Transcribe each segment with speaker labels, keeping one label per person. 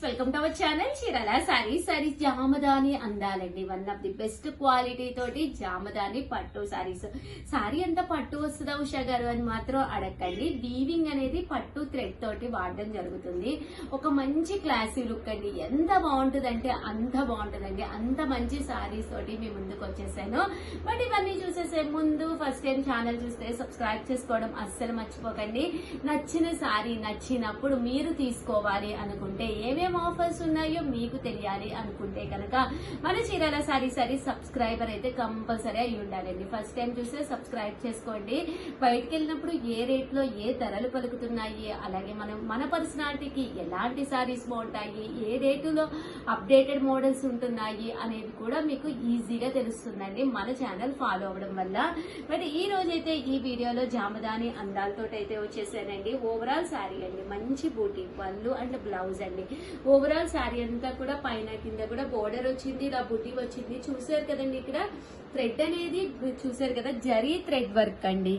Speaker 1: Welcome to our channel Chirala sarees Jamdani అందాలండి. One of the best quality తోటి జామదాని పట్టు సారీస్. సారీ అంతా పట్టు వస్తుందా ఉషా గారు అని మాత్రం అడగండి. వీవింగ్ అనేది పట్టు థ్రెడ్ తోటి వాడడం జరుగుతుంది. ఒక మంచి క్లాసీ లుక్ అండి. ఎంత బాగుంటుందంటే అంత బాగుంటుందండి. అంత మంచి సారీస్ తోటి మీ ముందుకు వచ్చేసాను. బట్ ఇవన్నీ చూసేసే ముందు ఫస్ట్ టైం ఛానల్ చూస్తే సబ్స్క్రైబ్ చేసుకోవడం అస్సలు మర్చిపోకండి. నచ్చిన సారీ నచ్చినప్పుడు మీరు తీసుకోవాలి అనుకుంటే ఏమేం ఆఫర్స్ ఉన్నాయో మీకు తెలియాలి అనుకుంటే కనుక మన చీరాల సారీ సబ్స్క్రైబర్ అయితే కంపల్సరీ అయి ఉండాలండి. ఫస్ట్ టైం చూస్తే సబ్స్క్రైబ్ చేసుకోండి. బయటకు వెళ్ళినప్పుడు ఏ రేట్ లో ఏ ధరలు పలుకుతున్నాయి, అలాగే మన పర్సనాలిటీకి ఎలాంటి సారీస్ బాగుంటాయి, ఏ రేటులో అప్డేటెడ్ మోడల్స్ ఉంటున్నాయి అనేది కూడా మీకు ఈజీగా తెలుస్తుందండి మన ఛానల్ ఫాలో అవ్వడం వల్ల. బట్ ఈ రోజైతే ఈ వీడియోలో జామదాని అందాలతో అయితే వచ్చేసానండి. ఓవరాల్ శారీ అండి, మంచి బూటీ పళ్ళు అండ్ బ్లౌజ్ అండి. ఓవరాల్ శారీ అంతా కూడా పైన కింద కూడా బోర్డర్ వచ్చింది, ఇలా బుట్టి వచ్చింది. చూసారు కదండి, ఇక్కడ థ్రెడ్ అనేది చూసారు కదా, జరీ థ్రెడ్ వర్క్ అండి.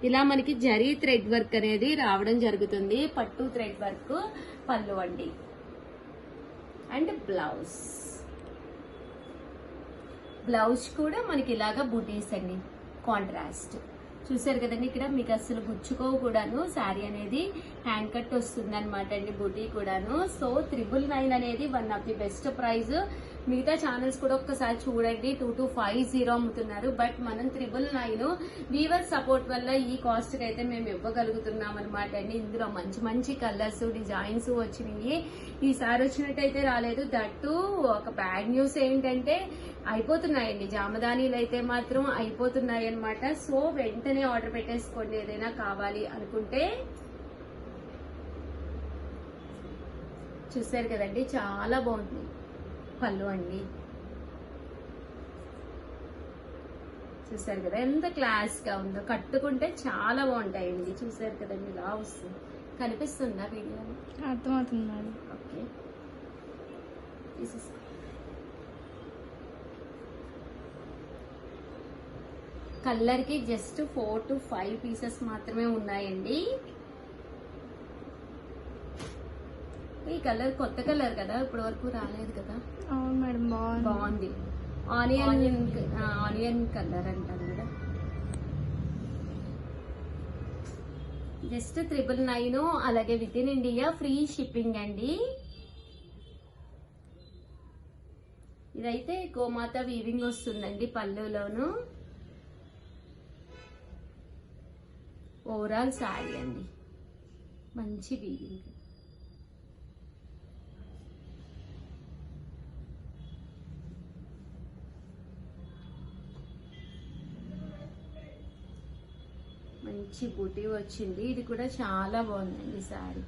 Speaker 1: ఇలా మనకి జరీ థ్రెడ్ వర్క్ అనేది రావడం జరుగుతుంది. పట్టు థ్రెడ్ వర్క్ పళ్ళు అండి అండ్ బ్లౌజ్ కూడా మనకి ఇలాగా బుటీస్ అండి, కాంట్రాస్ట్. చూసారు కదండి, ఇక్కడ మీకు అసలు గుచ్చుకోవు కూడాను. శారీ అనేది హ్యాండ్ కట్ వస్తుంది అనమాట అండి, బుటీ కూడాను. సో 999 అనేది one of the best price. మిగతా ఛానల్స్ కూడా ఒక్కసారి చూడండి, 2250 అమ్ముతున్నారు. బట్ మనం 999 వీవర్ సపోర్ట్ వల్ల ఈ కాస్ట్ కి అయితే మేము ఇవ్వగలుగుతున్నాం అనమాట అండి. ఇందులో మంచి మంచి కలర్స్ డిజైన్స్ వచ్చినాయి. ఈసారి వచ్చినట్టయితే రాలేదు. దట్టు ఒక బ్యాడ్ న్యూస్ ఏంటంటే అయిపోతున్నాయండి జామదానీలు అయితే మాత్రం అయిపోతున్నాయి అనమాట. సో వెంటనే ఆర్డర్ పెట్టేసుకోండి ఏదైనా కావాలి అనుకుంటే. చూసారు కదండి, చాలా బాగుంది పళ్ళు అండి. చూసారు కదా ఎంత క్లాస్ గా ఉందో, కట్టుకుంటే చాలా బాగుంటాయండి. చూసారు కదండి, ఇలా వస్తుంది. కనిపిస్తుందా వీడియోలో?
Speaker 2: అర్థమవుతుంది.
Speaker 1: ఓకే, తీసేసుకో. కలర్ కి జస్ట్ 4 to 5 పీసెస్ మాత్రమే ఉన్నాయండి. ఈ కలర్ కొత్త కలర్ కదా, ఇప్పటి వరకు రాలేదు కదా.
Speaker 2: అవును మేడం,
Speaker 1: బాగుంది. ఆనియన్ కలర్ అంటారు కదా. జస్ట్ 999, అలాగే with in India free shipping అండి. ఇదైతే గోమాత వీవింగ్ వస్తుందండి పళ్ళులోను. ఓవరాల్ శారీ అండి, మంచి వీవింగ్. మంచి బూటీ వచ్చింది. ఇది కూడా చాలా బాగుందండి శారీ.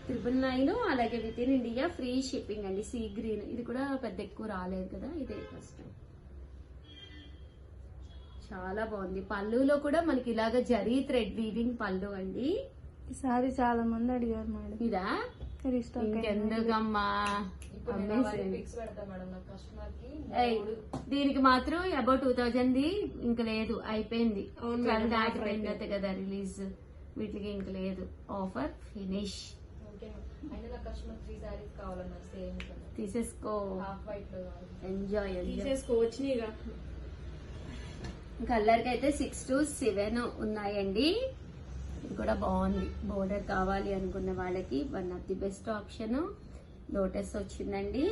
Speaker 1: 999, అలాగే with in India free shipping అండి. సీ గ్రీన్, ఇది కూడా పెద్ద ఎక్కువ రాలేదు కదా, ఇదే ఫస్ట్. చాలా బాగుంది. పళ్ళులో కూడా మనకి ఇలాగ జరీ థ్రెడ్ వీవింగ్ పళ్ళు అండి.
Speaker 2: ఈ సారీ చాలా మంది అడిగారు మేడం.
Speaker 1: ఇదా ఇంకెందుకమ్మా, దీనికి మాత్రం అబౌట్ 2000 ఇంక లేదు, అయిపోయింది. దాటిపోయింది కదా రిలీజ్, వీటికి ఇంక లేదు. Offer finish. తీసేసుకో, ఎంజాయ్
Speaker 2: తీసేసుకోవచ్చు.
Speaker 1: కలర్ కి అయితే 6 to 7 ఉన్నాయండి. ఇది కూడా బాగుంది. బోర్డర్ కావాలి అనుకున్న వాళ్ళకి one of the best option. Lotus వచ్చిందండి.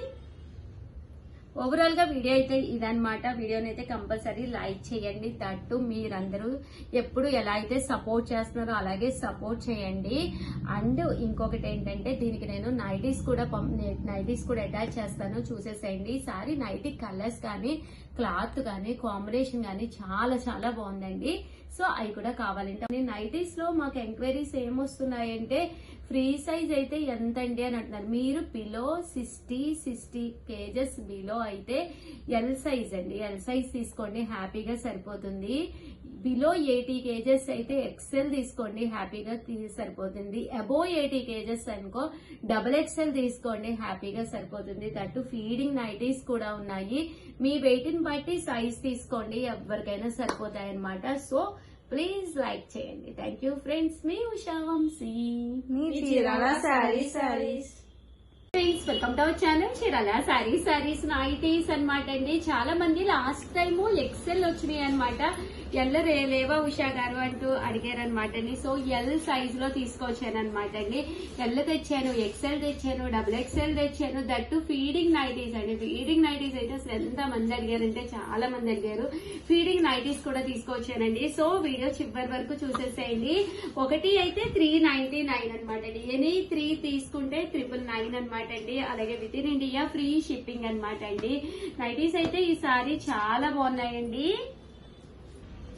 Speaker 1: ఓవరాల్ గా వీడియో అయితే ఇదనమాట. వీడియోని అయితే కంపల్సరీ లైక్ చేయండి. దట్టు మీరందరూ ఎప్పుడు ఎలా అయితే సపోర్ట్ చేస్తున్నారో అలాగే సపోర్ట్ చేయండి. అండ్ ఇంకొకటి ఏంటంటే, దీనికి నేను నైటీస్ కూడా అటాచ్ చేస్తాను, చూసేసేయండి. సారీ నైటీ కలర్స్ కానీ క్లాత్ కానీ కాంబినేషన్ కానీ చాలా చాలా బాగుందండి. సో అవి కూడా కావాలంటే నైటీస్ లో మాకు ఎంక్వైరీస్ ఏమొస్తున్నాయంటే, ఫ్రీ సైజ్ అయితే ఎంతండి అని అంటున్నారు. మీరు బిలో 60 kgs బిలో అయితే ఎల్ సైజ్ అండి, ఎల్ సైజ్ తీసుకోండి, హ్యాపీగా సరిపోతుంది. బిలో 80 kgs అయితే ఎక్సెల్ తీసుకోండి, హ్యాపీగా సరిపోతుంది. అబోవ్ 80 kgs అనుకో XXL తీసుకోండి, హ్యాపీగా సరిపోతుంది. దట్టు ఫీడింగ్ నైటీస్ కూడా ఉన్నాయి. మీ వెయిట్ ని బట్టి సైజ్ తీసుకోండి, ఎవరికైనా సరిపోతాయి అన్నమాట. సో ప్లీజ్ లైక్ చేయండి. Thank you friends. మీ ఉషా వంశీ.
Speaker 2: మీ Chirala Sarees.
Speaker 1: Friends, welcome to our channel Chirala Sarees nighties అన్నమాట అండి. చాలా మంది లాస్ట్ టైం ఎక్సెల్ వచ్చినాయి అనమాట. ఎల్ లేవా ఉషా గారు అంటూ అడిగారు అనమాట అండి. సో ఎల్ సైజ్ లో తీసుకొచ్చాను అనమాట అండి. ఎల్ తెచ్చాను, ఎక్సెల్ తెచ్చాను, డబుల్ ఎక్సెల్ తెచ్చాను. దట్టు ఫీడింగ్ నైటీస్ అండి. ఫీడింగ్ నైటీస్ అయితే అసలు ఎంత మంది అడిగారంటే చాలా మంది అడిగారు. ఫీడింగ్ నైటీస్ కూడా తీసుకొచ్చానండి. సో వీడియో చివరి వరకు చూసేసేయండి. ఒకటి అయితే 399 అనమాట అండి. ఎనీ 3 తీసుకుంటే 999 అనమాట అండి. అలాగే with in India free shipping అనమాట అండి. నైటీస్ అయితే ఈసారి చాలా బాగున్నాయండి.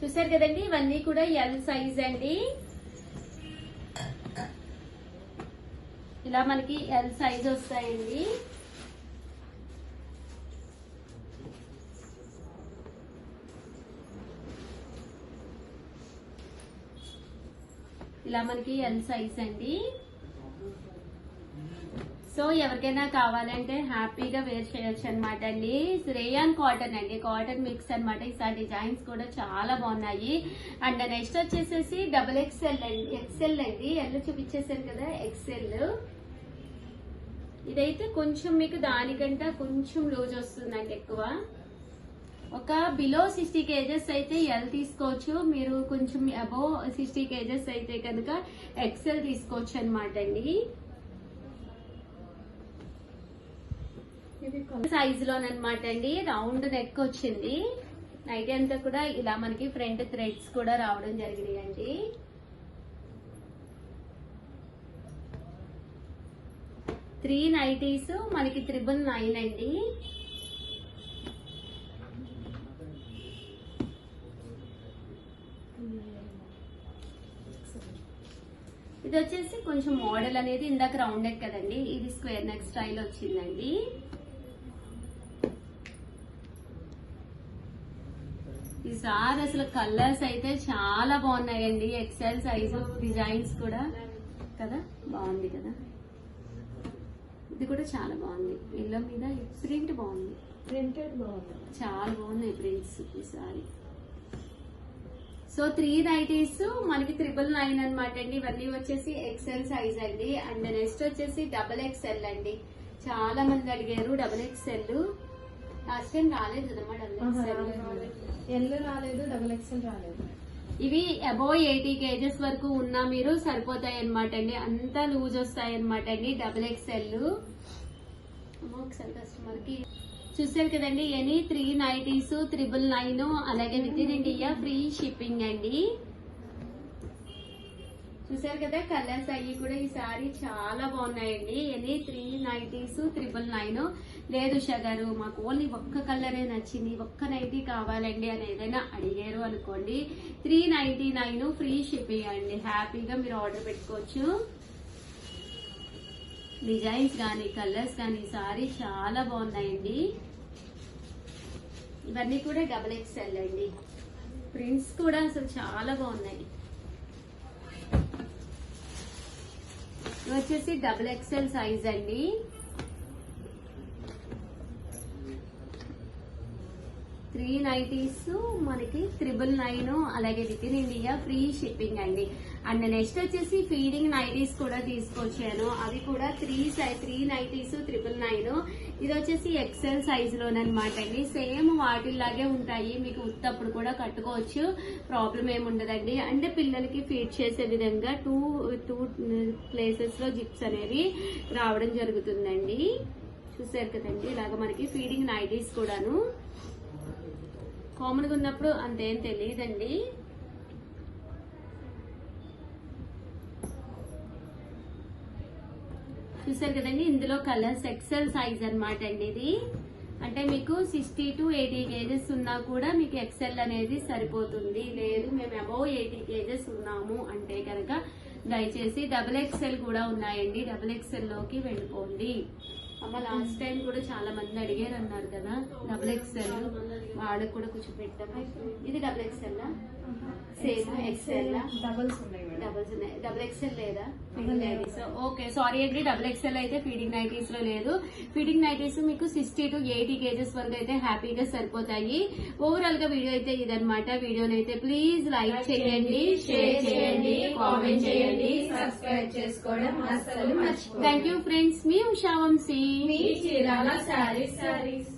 Speaker 1: చూసారు కదండి, ఇవన్నీ కూడా ఎల్ సైజ్ అండి. ఇలా మనకి ఎల్ సైజ్ వస్తాయండి. ఇలా మనకి ఎల్ సైజ్ అండి. సో ఎవరికైనా కావాలంటే హ్యాపీగా వేర్ చేయొచ్చు అనమాట అండి. రేయాన్ కాటన్ అండి, కాటన్ మిక్స్ అనమాట. ఈసారి డిజైన్స్ కూడా చాలా బాగున్నాయి. అండ్ నెక్స్ట్ వచ్చేసేసి డబుల్ ఎక్స్ఎల్ అండి. ఎక్స్ఎల్ అండి, ఎల్ చూపించేసారు కదా, ఎక్స్ఎల్. ఇదైతే కొంచెం మీకు దానికంటే కొంచెం లూజ్ వస్తుందండి ఎక్కువ. ఒక బిలో 60 kgs అయితే ఎల్ తీసుకోవచ్చు. మీరు కొంచెం అబోవ్ 60 kgs అయితే కనుక ఎక్స్ఎల్ తీసుకోవచ్చు అనమాట అండి. సైజ్ లోనమాట అండి. రౌండ్ నెక్ వచ్చింది. నైట్ అంతా కూడా ఇలా మనకి ఫ్రంట్ థ్రెడ్స్ కూడా రావడం జరిగినాయి అండి. త్రీ నైటీస్ మనకి 999 అండి. ఇది వచ్చేసి కొంచెం మోడల్ అనేది ఇందాక రౌండ్ నెక్ కదండి, ఇది స్క్వేర్ నెక్ స్టైల్ వచ్చిందండి. ఈసారి అసలు కలర్స్ అయితే చాలా బాగున్నాయండి. ఎక్సెల్ సైజు, డిజైన్స్ కూడా కదా బాగుంది కదా. ఇది కూడా చాలా బాగుంది. ఇళ్ళ మీద ప్రింట్ బాగుంది,
Speaker 2: ప్రింటెడ్ బాగుంది,
Speaker 1: చాలా బాగున్నాయి ప్రింట్స్ ఈసారి. సో 3 నైటీస్ మనకి 999 అనమాట అండి. ఇవన్నీ వచ్చేసి ఎక్సెల్ సైజ్ అండి. అండ్ నెక్స్ట్ వచ్చేసి డబుల్ ఎక్సెల్ అండి. చాలా మంది అడిగారు డబుల్ ఎక్సెల్. లాస్ట్ టైం రాలేదు కదమ్మా డబుల్ ఎక్సెల్.
Speaker 2: ఎల్ రాలేదు, డబుల్ ఎక్స్ఎల్ రాలేదు.
Speaker 1: ఇవి అబోవ్ 80 kgs వరకు ఉన్నా మీరు సరిపోతాయి అనమాట అండి. అంతా లూజ్ వస్తాయి అనమాట అండి డబుల్ ఎక్స్ఎల్. ఒకసారి కస్టమర్ కి చూసారు కదండి, ఎనీ 3 నైటీస్ 999, అలాగే with in India free shipping అండి. చూసారు కదా, కలర్స్ అయ్యి కూడా ఈసారి చాలా బాగున్నాయండి. Any 3 nighties 999. లేదు ఉషా గారు మాకు ఓన్లీ ఒక్క కలరే నచ్చింది, ఒక్క నైటీ కావాలండి అని ఏదైనా అడిగారు అనుకోండి, 399 ఫ్రీ షిప్పింగ్ అండి. హ్యాపీగా మీరు ఆర్డర్ పెట్టుకోవచ్చు. డిజైన్స్ కానీ కలర్స్ కానీ ఈసారి చాలా బాగున్నాయండి. ఇవన్నీ కూడా డబుల్ ఎక్స్ఎల్ అండి. ప్రింట్స్ కూడా అసలు చాలా బాగున్నాయి. ఇది వచ్చేసి డబుల్ ఎక్స్ఎల్ సైజ్ అండి. త్రీ నైటీస్ మనకి 999, అలాగే with in India free shipping అండి. అండ్ నెక్స్ట్ వచ్చేసి ఫీడింగ్ నైటీస్ కూడా తీసుకొచ్చాను. అవి కూడా 3 నైటీస్ 999. ఇది వచ్చేసి ఎక్సెల్ సైజ్ లోనమాట అండి. సేమ్ వాటిల్లాగే ఉంటాయి, మీకు ఉత్తప్పుడు కూడా కట్టుకోవచ్చు, ప్రాబ్లం ఏమి ఉండదండి. అంటే పిల్లలకి ఫీడ్ చేసే విధంగా టూ ప్లేసెస్ లో జిప్స్ అనేవి రావడం జరుగుతుందండి. చూసారు కదండి, ఇలాగ మనకి ఫీడింగ్ నైటీస్ కూడాను కామన్ గా ఉన్నప్పుడు అంతేం తెలియదండి. చూసారు కదండి, ఇందులో కలర్స్ ఎక్సెల్ సైజ్ అనమాట అండి. ఇది అంటే మీకు 60 to 80 kgs ఉన్నా కూడా మీకు ఎక్సెల్ అనేది సరిపోతుంది. లేదు మేము అబౌవ్ 80 kgs ఉన్నాము అంటే కనుక దయచేసి డబుల్ ఎక్సెల్ కూడా ఉన్నాయండి, డబుల్ ఎక్సెల్ లోకి వెళ్ళిపోండి. అమ్మ లాస్ట్ టైం కూడా చాలా మంది అడిగారు అన్నారు కదా డబుల్ ఎక్సెల్, వాళ్ళకి కూడా కొంచెం పెట్టాము. ఇది double XL same XL
Speaker 2: doubles ఉన్నాయి మేడం.
Speaker 1: డబుల్స్ ఉన్నాయి. డబుల్ ఎక్సెల్ లేదా ఫీడింగ్ నైటీస్? ఓకే సారీ అండి, డబుల్ ఎక్సెల్ అయితే ఫీడింగ్ నైటీస్ లో లేదు. ఫీడింగ్ నైటీస్ మీకు 60 to 80 kgs వరకు అయితే హ్యాపీగా సరిపోతాయి. ఓవరాల్ గా వీడియో అయితే ఇదన్నమాట. వీడియోని అయితే ప్లీజ్ లైక్ చేయండి, షేర్ చేయండి, కామెంట్ చేయండి,
Speaker 2: సబ్స్క్రైబ్ చేసుకోవడం అస్సలు మర్చిపోకండి.
Speaker 1: Thank you friends. మీ ఉషా వంశీ.
Speaker 2: మీ చీరాల శారీస్.